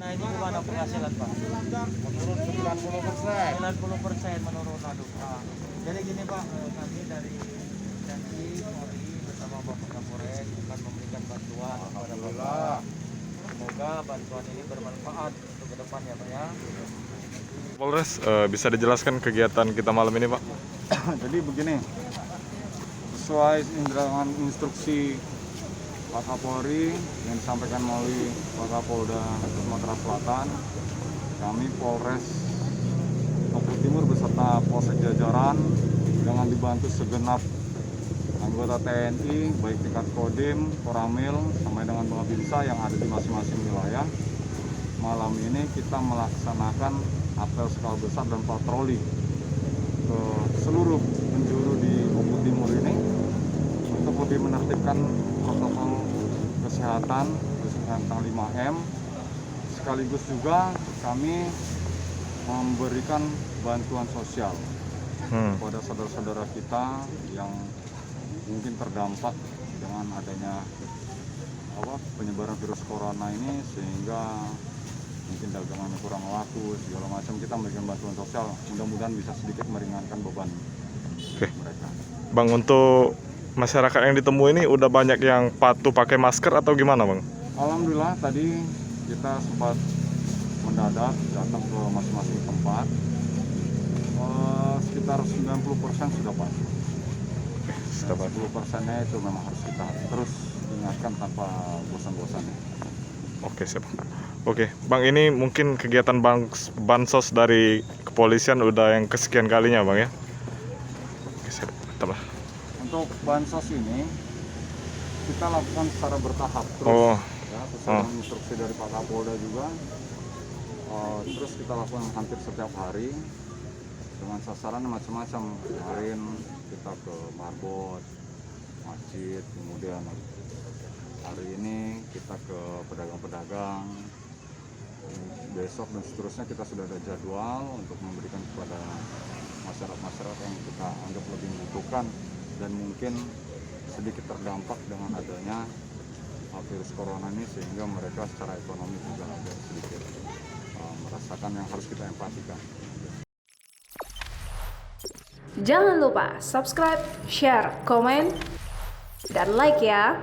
Nah ini gimana penghasilan Pak? Menurun 90%. 90% menurun. Aduh. Nah, jadi gini Pak, kami dari TNI Polri bersama Bapak Kapolres akan memberikan bantuan kepada Bapak. Semoga bantuan ini bermanfaat untuk ke depan ya Pak ya. Polres, bisa dijelaskan kegiatan kita malam ini, Pak? Jadi begini, sesuai dengan instruksi Pak Kapolri yang disampaikan melalui Pak Kapolda Sumatera Selatan, kami Polres Lombok Timur beserta Polsek jajaran dengan dibantu segenap anggota TNI, baik tingkat Kodim, Koramil, sampai dengan Babinsa yang ada di masing-masing wilayah. Malam ini kita melaksanakan apel skala besar dan patroli ke seluruh penjuru di Lombok Timur ini untuk lebih menertibkan protokol kesehatan tentang 5M. Sekaligus juga kami memberikan bantuan sosial kepada saudara-saudara kita yang mungkin terdampak dengan adanya penyebaran virus corona ini, sehingga mungkin dagangannya kurang laku segala macam. Kita memberikan bantuan sosial, mudah-mudahan bisa sedikit meringankan beban mereka. Bang, untuk masyarakat yang ditemui ini udah banyak yang patuh pakai masker atau gimana, Bang? Alhamdulillah tadi kita sempat mendadak datang ke masing-masing tempat. Sekitar 90% sudah patuh. 10%-nya itu memang harus kita terus ingatkan tanpa bosan-bosan. Oke, siap. Oke, Bang, ini mungkin kegiatan bansos dari kepolisian udah yang kesekian kalinya, Bang ya? Oke, siap. Mantap lah. Untuk bansos ini kita lakukan secara bertahap terus, ya, sesuai dengan instruksi dari Pak Kapolda juga. Terus kita lakukan hampir setiap hari dengan sasaran macam-macam. Kemarin kita ke marbot, masjid, kemudian hari ini kita ke pedagang-pedagang. Besok dan seterusnya kita sudah ada jadwal untuk memberikan kepada masyarakat yang kita anggap lebih membutuhkan dan mungkin sedikit terdampak dengan adanya virus corona ini, sehingga mereka secara ekonomi juga agak sedikit merasakan yang harus kita empatikan. Jangan lupa subscribe, share, komen, dan like ya.